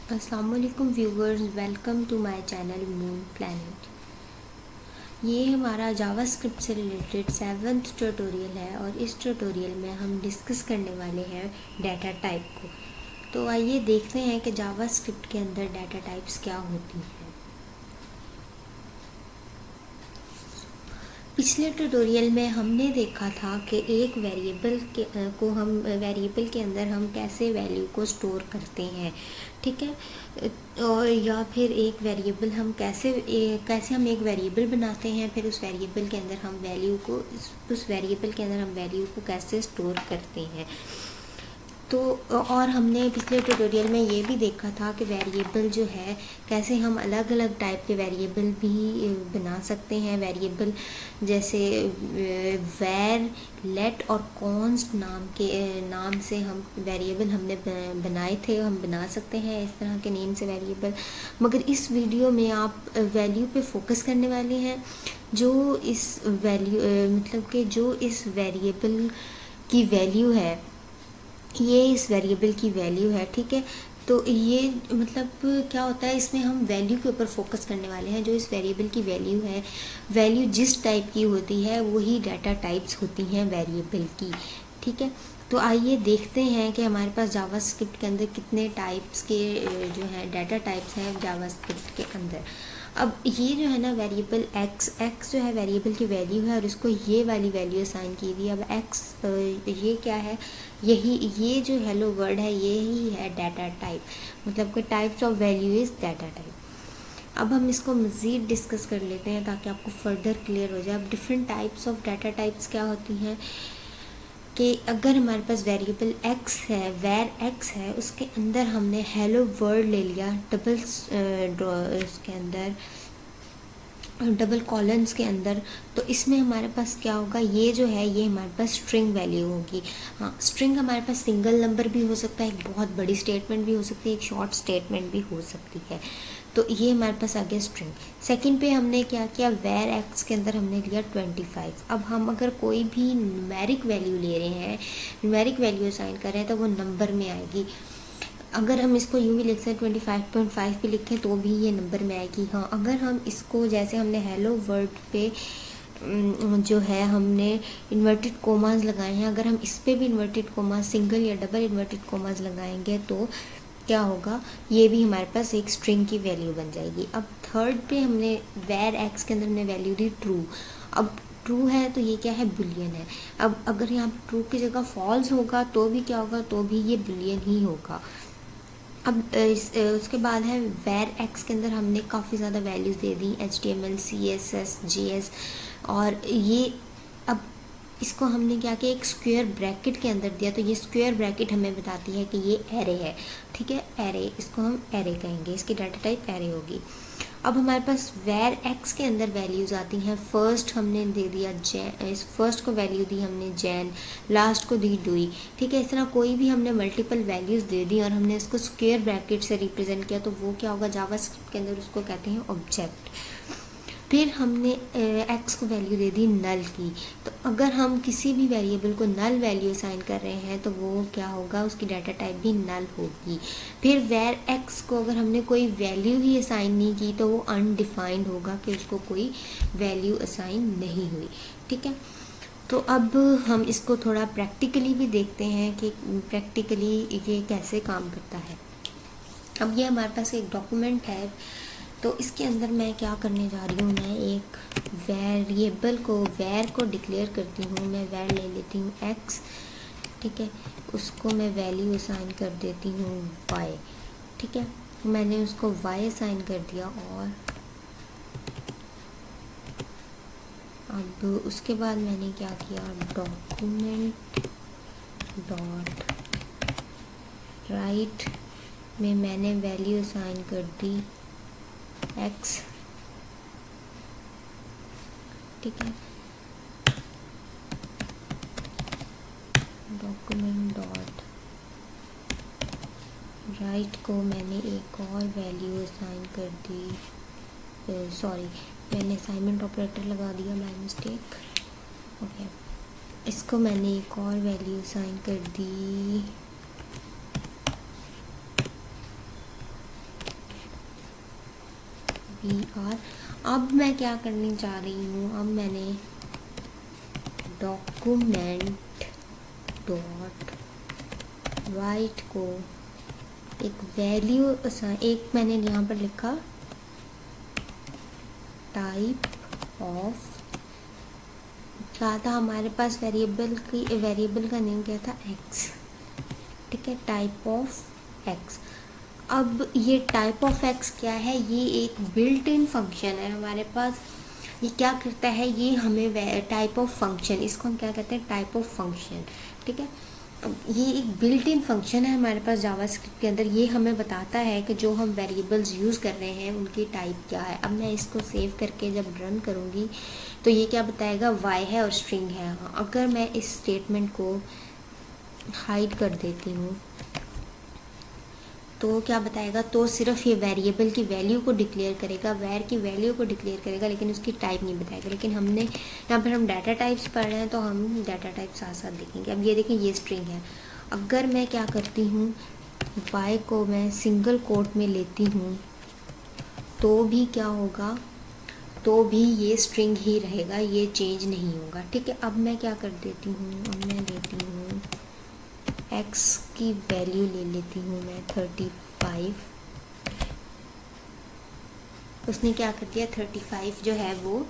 अस्सलाम वालेकुम viewers, welcome to my channel moon planet. ये हमारा जावास्क्रिप्ट से रिलेटेड 7th ट्यूटोरियल है और इस ट्यूटोरियल में हम डिस्कस करने वाले हैं डाटा टाइप को। तो आइए देखते हैं कि जावास्क्रिप्ट के अंदर डाटा टाइप्स क्या होती हैं। पिछले ट्यूटोरियल में हमने देखा था कि एक वेरिएबल के अंदर हम कैसे वैल्यू को स्टोर करते हैं, ठीक है। और या फिर एक वेरिएबल हम कैसे हम एक वेरिएबल बनाते हैं, फिर उस वेरिएबल के अंदर हम वैल्यू को उस वेरिएबल के अंदर हम वैल्यू को कैसे स्टोर करते हैं। तो और हमने पिछले ट्यूटोरियल में ये भी देखा था कि वेरिएबल जो है कैसे हम अलग अलग टाइप के वेरिएबल भी बना सकते हैं। वेरिएबल जैसे वैर, लेट और कॉन्स्ट नाम से हम वेरिएबल हमने बनाए थे, हम बना सकते हैं इस तरह के नेम से वेरिएबल। मगर इस वीडियो में आप वैल्यू पे फोकस करने वाले हैं, जो इस वेरिएबल की वैल्यू है, ये इस वेरिएबल की वैल्यू है, ठीक है। तो ये मतलब क्या होता है, इसमें हम वैल्यू के ऊपर फोकस करने वाले हैं। जो इस वेरिएबल की वैल्यू है, वैल्यू जिस टाइप की होती है वही डाटा टाइप्स होती हैं वेरिएबल की, ठीक है। तो आइए देखते हैं कि हमारे पास जावास्क्रिप्ट के अंदर कितने टाइप्स के जो है डाटा टाइप्स हैं जावास्क्रिप्ट के अंदर। अब ये जो है ना वेरिएबल एक्स जो है वेरिएबल की वैल्यू है और इसको ये वाली वैल्यू असाइन की हुई है। अब एक्स ये क्या है, ये जो हेलो वर्ड है यही है डाटा टाइप, मतलब कि types of value is data type. अब हम इसको मज़ीद डिस्कस कर लेते हैं ताकि आपको फर्दर क्लियर हो जाए। अब different types of data types क्या होती हैं कि अगर हमारे पास वेरिएबल एक्स है, वैर एक्स है, उसके अंदर हमने हेलो वर्ड ले लिया उसके अंदर डबल कॉलम्स के अंदर, तो इसमें हमारे पास क्या होगा, ये जो है ये हमारे पास स्ट्रिंग वैल्यू होगी। हाँ, स्ट्रिंग हमारे पास सिंगल नंबर भी हो सकता है, एक बहुत बड़ी स्टेटमेंट भी हो सकती है, एक शॉर्ट स्टेटमेंट भी हो सकती है। तो ये हमारे पास आ गया स्ट्रिंग। सेकंड पे हमने क्या किया, वेर एक्स के अंदर हमने लिया 25। अब हम अगर कोई भी न्यूमेरिक वैल्यू ले रहे हैं, न्यूमेरिक वैल्यू असाइन कर रहे हैं, तो वो नंबर में आएगी। अगर हम इसको यूँ भी लिख सकते 25.5 भी लिखें तो भी ये नंबर में आएगी। हाँ, अगर हम इसको जैसे हमने हेलो वर्ड पे जो है हमने इन्वर्टेड कोमास लगाए हैं, अगर हम इस पर भी इन्वर्टेड कोमास सिंगल या डबल इन्वर्टेड कोमास लगाएंगे तो क्या होगा, ये भी हमारे पास एक स्ट्रिंग की वैल्यू बन जाएगी। अब थर्ड पे हमने वैर एक्स के अंदर हमने वैल्यू दी ट्रू। अब ट्रू है तो ये क्या है, बुलियन है। अब अगर यहाँ पर ट्रू की जगह फॉल्स होगा तो भी क्या होगा, तो भी ये बुलियन ही होगा। अब उसके बाद है वैर एक्स के अंदर हमने काफ़ी ज़्यादा वैल्यूज़ दे दी, HTML, CSS, JS, और ये अब इसको हमने क्या किया, एक स्क्वायर ब्रैकेट के अंदर दिया। तो ये स्क्वायर ब्रैकेट हमें बताती है कि ये एरे है, ठीक है। एरे, इसको हम एरे कहेंगे, इसकी डाटा टाइप एरे होगी। अब हमारे पास वैर एक्स के अंदर वैल्यूज़ आती हैं। फर्स्ट हमने दे दिया जैन, इस फर्स्ट को वैल्यू दी हमने जैन, लास्ट को दी डुई, ठीक है। इस तरह कोई भी हमने मल्टीपल वैल्यूज़ दे दी और हमने इसको स्क्वायर ब्रैकेट से रिप्रेजेंट किया, तो वो क्या होगा, जावास्क्रिप्ट के अंदर उसको कहते हैं ऑब्जेक्ट। फिर हमने एक्स को वैल्यू दे दी नल की। तो अगर हम किसी भी वेरिएबल को नल वैल्यू असाइन कर रहे हैं तो वो क्या होगा, उसकी डाटा टाइप भी नल होगी। फिर वेर एक्स को अगर हमने कोई वैल्यू ही असाइन नहीं की तो वो अनडिफाइंड होगा, कि उसको कोई वैल्यू असाइन नहीं हुई, ठीक है। तो अब हम इसको थोड़ा प्रैक्टिकली भी देखते हैं कि प्रैक्टिकली ये कैसे काम करता है। अब ये हमारे पास एक डॉक्यूमेंट है, तो इसके अंदर मैं क्या करने जा रही हूँ, मैं एक वेरिएबल को वैर को डिक्लेयर करती हूँ। मैं वैर ले लेती हूँ एक्स, ठीक है। उसको मैं वैल्यू असाइन कर देती हूँ वाई, ठीक है। मैंने उसको वाई असाइन कर दिया। और अब उसके बाद मैंने क्या किया, डॉक्यूमेंट डॉट राइट में मैंने वैल्यू असाइन कर दी एक्स, ठीक है। डॉक्यूमेंट डॉट राइट को मैंने एक और वैल्यू असाइन कर दी, सॉरी मैंने असाइनमेंट ऑपरेटर लगा दिया बाय मिस्टेक, ओके। इसको मैंने एक और वैल्यू असाइन कर दी ER। अब मैं क्या करने जा रही हूँ, अब मैंने डॉक्यूमेंट डॉट वाइट को एक वैल्यू, एक मैंने यहाँ पर लिखा टाइप ऑफ, क्या था हमारे पास वेरिएबल का नेम क्या था, एक्स। ठीक है, टाइप ऑफ एक्स। अब ये टाइप ऑफ एक्स क्या है, ये एक बिल्ट इन फंक्शन है हमारे पास। ये क्या करता है, ये हमें टाइप ऑफ फंक्शन, इसको हम क्या कहते हैं, टाइप ऑफ फंक्शन। ठीक है, अब ये एक बिल्ट इन फंक्शन है हमारे पास जावास्क्रिप्ट के अंदर। ये हमें बताता है कि जो हम वेरिएबल्स यूज़ कर रहे हैं उनकी टाइप क्या है। अब मैं इसको सेव करके जब रन करूँगी तो ये क्या बताएगा, वाई है और स्ट्रिंग है। अगर मैं इस स्टेटमेंट को हाइड कर देती हूँ तो क्या बताएगा, तो सिर्फ ये वेरिएबल की वैल्यू को डिक्लेयर करेगा, वैर की वैल्यू को डिक्लेयर करेगा, लेकिन उसकी टाइप नहीं बताएगा। लेकिन हमने यहाँ पर हम डाटा टाइप्स पढ़ रहे हैं तो हम डाटा टाइप साथ साथ देखेंगे। अब ये देखें, ये स्ट्रिंग है। अगर मैं क्या करती हूँ, वाई को मैं सिंगल कोट में लेती हूँ तो भी क्या होगा, तो भी ये स्ट्रिंग ही रहेगा, ये चेंज नहीं होगा। ठीक है, अब मैं क्या कर देती हूँ, अब मैं लेती हूँ x की वैल्यू ले लेती हूँ मैं 35। उसने क्या कर दिया, 35 जो है वो,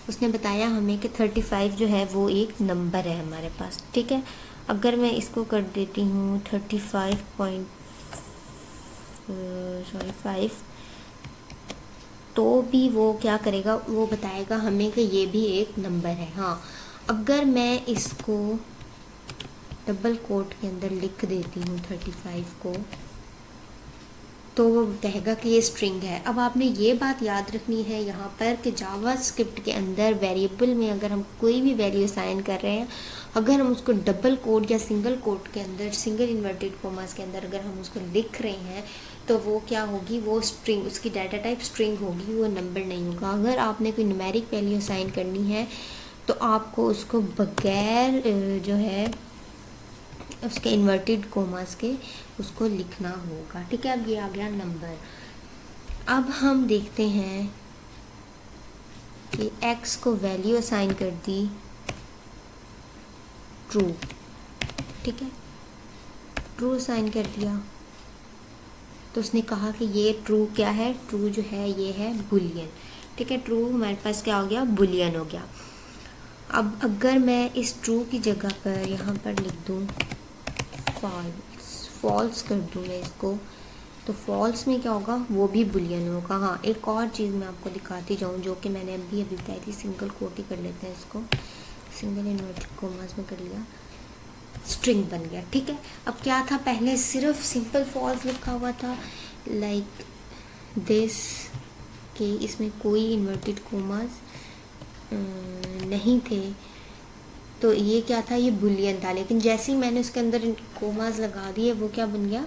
उसने बताया हमें कि 35 जो है वो एक नंबर है हमारे पास। ठीक है, अगर मैं इसको कर देती हूँ 5 तो भी वो क्या करेगा, वो बताएगा हमें कि ये भी एक नंबर है। हाँ, अगर मैं इसको डबल कोट के अंदर लिख देती हूँ 35 को, तो वो कहेगा कि ये स्ट्रिंग है। अब आपने ये बात याद रखनी है यहाँ पर कि जावास्क्रिप्ट के अंदर वेरिएबल में अगर हम कोई भी वैल्यू असाइन कर रहे हैं, अगर हम उसको डबल कोट या सिंगल कोट के अंदर, सिंगल इन्वर्टेड कोमास के अंदर अगर हम उसको लिख रहे हैं तो वो क्या होगी, वो स्ट्रिंग, उसकी डाटा टाइप स्ट्रिंग होगी, वो नंबर नहीं होगा। अगर आपने कोई न्यूमेरिक वैल्यू असाइन करनी है तो आपको उसको बगैर जो है उसके इन्वर्टेड कोमास के उसको लिखना होगा। ठीक है, अब ये आ गया नंबर। अब हम देखते हैं कि x को वैल्यू असाइन कर दी ट्रू। ठीक है, ट्रू असाइन कर दिया तो उसने कहा कि ये ट्रू क्या है, ट्रू जो है ये है बुलियन। ठीक है, ट्रू हमारे पास क्या हो गया, बुलियन हो गया। अब अगर मैं इस ट्रू की जगह पर यहाँ पर लिख दूँ फॉल्स कर दूँ मैं इसको, तो फॉल्स में क्या होगा, वो भी बुलियन होगा। हाँ, एक और चीज़ मैं आपको दिखाती जाऊँ जो कि मैंने अभी बताई थी, सिंगल कोट ही कर लेते हैं इसको, सिंगल इन्वर्टेड कोमास में कर लिया, स्ट्रिंग बन गया। ठीक है, अब क्या था, पहले सिर्फ सिंपल फॉल्स लिखा हुआ था लाइक दिस, कि इसमें कोई इन्वर्टेड कोमास नहीं थे, तो ये क्या था, ये बुलियन था। लेकिन जैसे ही मैंने उसके अंदर कोमास लगा दिए वो क्या बन गया,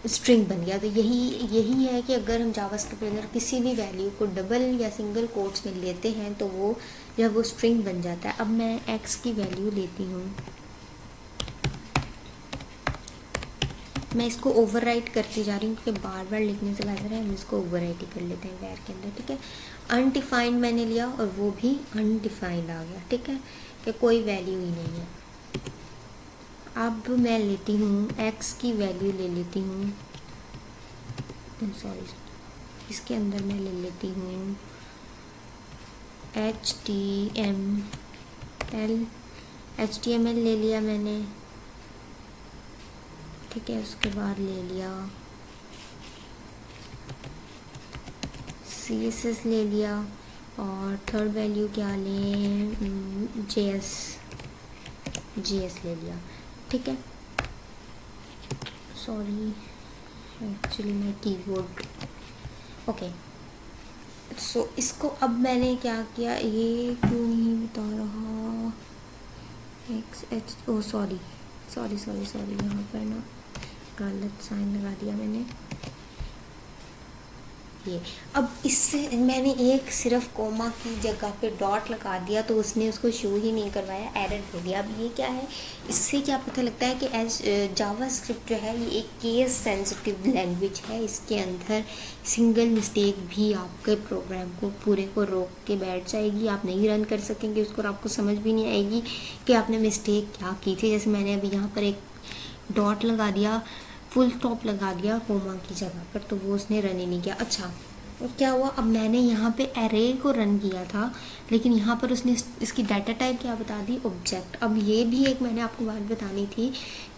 स्ट्रिंग बन गया। तो यही है कि अगर हम जावास्क्रिप्ट के अंदर किसी भी वैल्यू को डबल या सिंगल कोट्स में लेते हैं तो वो जब वो स्ट्रिंग बन जाता है। अब मैं x की वैल्यू लेती हूँ, मैं इसको ओवरराइट करती जा रही हूँ क्योंकि बार बार लिखने से बेहतर है हम इसको ओवरराइट ही कर लेते हैं वैर के अंदर। ठीक है, अनडिफाइंड मैंने लिया और वो भी अनडिफाइंड आ गया। ठीक है, कि कोई वैल्यू ही नहीं है। अब मैं लेती हूँ x की वैल्यू ले लेती हूँ, सॉरी, इसके अंदर मैं ले लेती हूँ HTML ले लिया मैंने। ठीक है, उसके बाद ले लिया CSS ले लिया और थर्ड वैल्यू क्या लें, JS ले लिया। ठीक है, sorry actually my keyboard, okay. So इसको अब मैंने क्या किया, ये क्यों नहीं बता रहा, सॉरी, यहाँ पर ना गलत साइन लगा दिया मैंने। ये अब इससे मैंने एक सिर्फ कोमा की जगह पे डॉट लगा दिया तो उसने उसको शो ही नहीं करवाया, एरर हो गया। अब ये क्या है, इससे क्या पता लगता है कि एज जावास्क्रिप्ट जो है ये एक केस सेंसिटिव लैंग्वेज है। इसके अंदर सिंगल मिस्टेक भी आपके प्रोग्राम को पूरे को रोक के बैठ जाएगी, आप नहीं रन कर सकेंगे उसको और आपको समझ भी नहीं आएगी कि आपने मिस्टेक क्या की थी। जैसे मैंने अभी यहाँ पर एक डॉट लगा दिया, फुल स्टॉप लगा दिया कोमा की जगह पर, तो वो उसने रन ही नहीं किया। अच्छा, और क्या हुआ, अब मैंने यहाँ पे एरे को रन किया था लेकिन यहाँ पर उसने इसकी डाटा टाइप क्या बता दी, ऑब्जेक्ट। अब ये भी एक मैंने आपको बात बतानी थी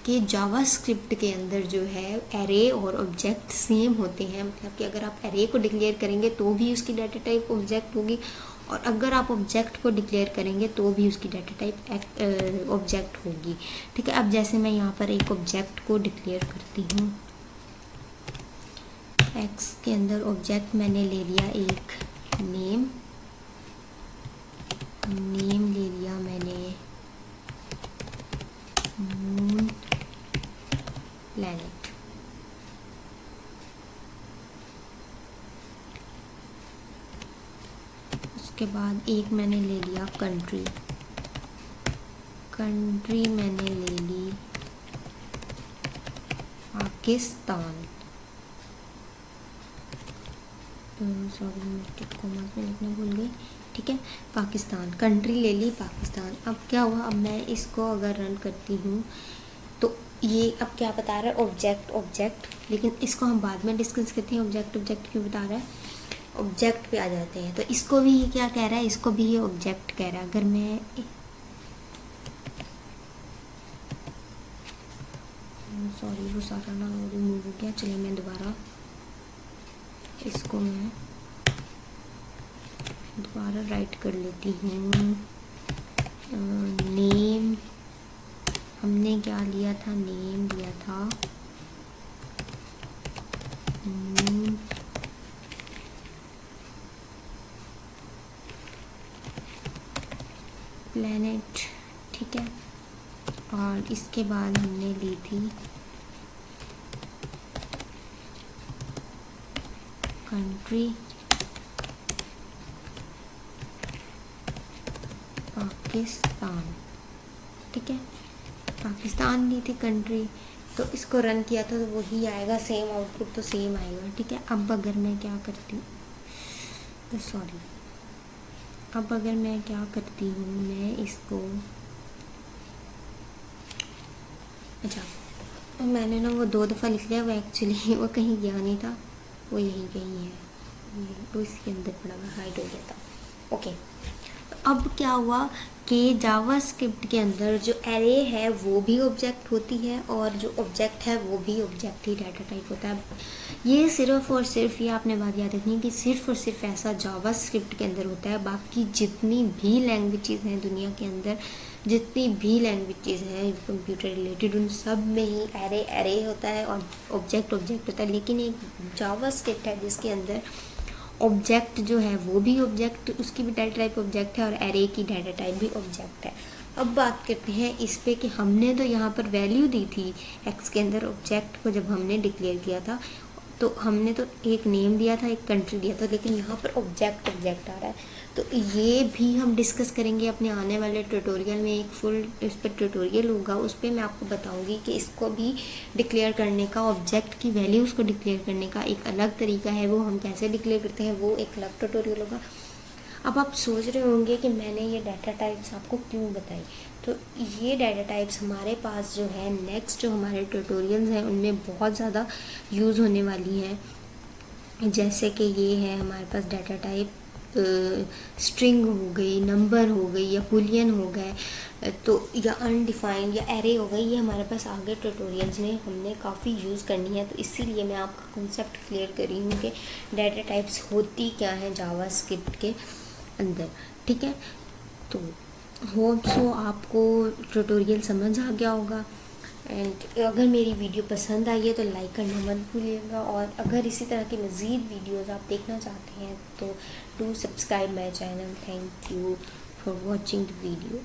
कि जावास्क्रिप्ट के अंदर जो है एरे और ऑब्जेक्ट सेम होते हैं, मतलब कि अगर आप एरे को डिक्लेयर करेंगे तो भी उसकी डाटा टाइप ऑब्जेक्ट होगी और अगर आप ऑब्जेक्ट को डिक्लेयर करेंगे तो भी उसकी डाटा टाइप ऑब्जेक्ट होगी। ठीक है, अब जैसे मैं यहाँ पर एक ऑब्जेक्ट को डिक्लेयर करती हूँ, एक्स के अंदर ऑब्जेक्ट मैंने ले लिया एक नेम ले लिया मैंने मून प्लैनेट। उसके बाद एक मैंने ले लिया कंट्री मैंने ले ली पाकिस्तान। सॉरी मैं कॉमर्स में लिखना भूल गई। ठीक है, पाकिस्तान, कंट्री ले ली पाकिस्तान। अब क्या हुआ, अब मैं इसको अगर रन करती हूँ तो ये अब क्या बता रहा है, ऑब्जेक्ट, लेकिन इसको हम बाद में डिस्कस करते हैं ऑब्जेक्ट क्यों बता रहा है। ऑब्जेक्ट पे आ जाते हैं तो इसको भी ये क्या कह रहा है, इसको भी ये ऑब्जेक्ट कह रहा है। अगर मैं सॉरी वो सारा ना रिमूव हो गया, चलिए मैं दोबारा इसको मैं दोबारा राइट कर लेती हूँ। नेम हमने क्या लिया था, नेम लिया था प्लैनेट। ठीक है, और इसके बाद हमने ली थी कंट्री पाकिस्तान। ठीक है, पाकिस्तान ली थी कंट्री, तो इसको रन किया था तो वही आएगा, सेम आउटपुट तो सेम आएगा। ठीक है, अब अगर मैं क्या करती हूँ, अब अगर मैं क्या करती हूँ, मैं इसको अच्छा मैंने ना वो 2 दफ़ा लिख लिया, वो एक्चुअली वो कहीं गया नहीं था, वो यहीं कहीं है, वो इसके अंदर पड़ा हुआ हाइड हो गया था। ओके, अब क्या हुआ कि जावास्क्रिप्ट के अंदर जो एरे है वो भी ऑब्जेक्ट होती है और जो ऑब्जेक्ट है वो भी ऑब्जेक्ट ही डाटा टाइप होता है। ये सिर्फ और सिर्फ, ये आपने बात याद रखनी है कि सिर्फ और सिर्फ ऐसा जावास्क्रिप्ट के अंदर होता है। बाकी जितनी भी लैंग्वेजेस हैं दुनिया के अंदर, जितनी भी लैंग्वेजेस हैं कंप्यूटर रिलेटेड, उन सब में ही एरे होता है और ऑब्जेक्ट होता है। लेकिन एक जावास्क्रिप्ट है जिसके अंदर ऑब्जेक्ट जो है वो भी ऑब्जेक्ट, उसकी भी डाटा टाइप ऑब्जेक्ट है और एरे की डाटा टाइप भी ऑब्जेक्ट है। अब बात करते हैं इस पे कि हमने तो यहाँ पर वैल्यू दी थी एक्स के अंदर ऑब्जेक्ट को, जब हमने डिक्लेयर किया था तो हमने तो एक नेम दिया था, एक कंट्री दिया था, लेकिन यहाँ पर ऑब्जेक्ट आ रहा है। तो ये भी हम डिस्कस करेंगे अपने आने वाले ट्यूटोरियल में, एक फुल इस पर ट्यूटोरियल होगा, उस पर मैं आपको बताऊंगी कि इसको भी डिक्लेयर करने का, ऑब्जेक्ट की वैल्यूज़ को डिक्लेयर करने का एक अलग तरीका है, वो हम कैसे डिक्लेयर करते हैं वो एक अलग ट्यूटोरियल होगा। अब आप सोच रहे होंगे कि मैंने ये डाटा टाइप्स आपको क्यों बताई, तो ये डाटा टाइप्स हमारे पास जो है नेक्स्ट जो हमारे ट्यूटोरियल्स हैं उनमें बहुत ज़्यादा यूज़ होने वाली हैं। जैसे कि ये है हमारे पास डाटा टाइप स्ट्रिंग हो गई, नंबर हो गई, या बुलियन हो गए, तो या अनडिफाइंड या एरे हो गई, ये हमारे पास आगे ट्यूटोरियल्स में हमने काफ़ी यूज़ करनी है। तो इसीलिए मैं आपका कॉन्सेप्ट क्लियर कर रही हूँ कि डाटा टाइप्स होती क्या है जावास्क्रिप्ट के अंदर। ठीक है, तो होप सो आपको ट्यूटोरियल समझ आ गया होगा। एंड अगर मेरी वीडियो पसंद आई है तो लाइक करना मत भूलिएगा, और अगर इसी तरह की मज़ीद वीडियोस आप देखना चाहते हैं तो do subscribe my channel. Thank you for watching the video.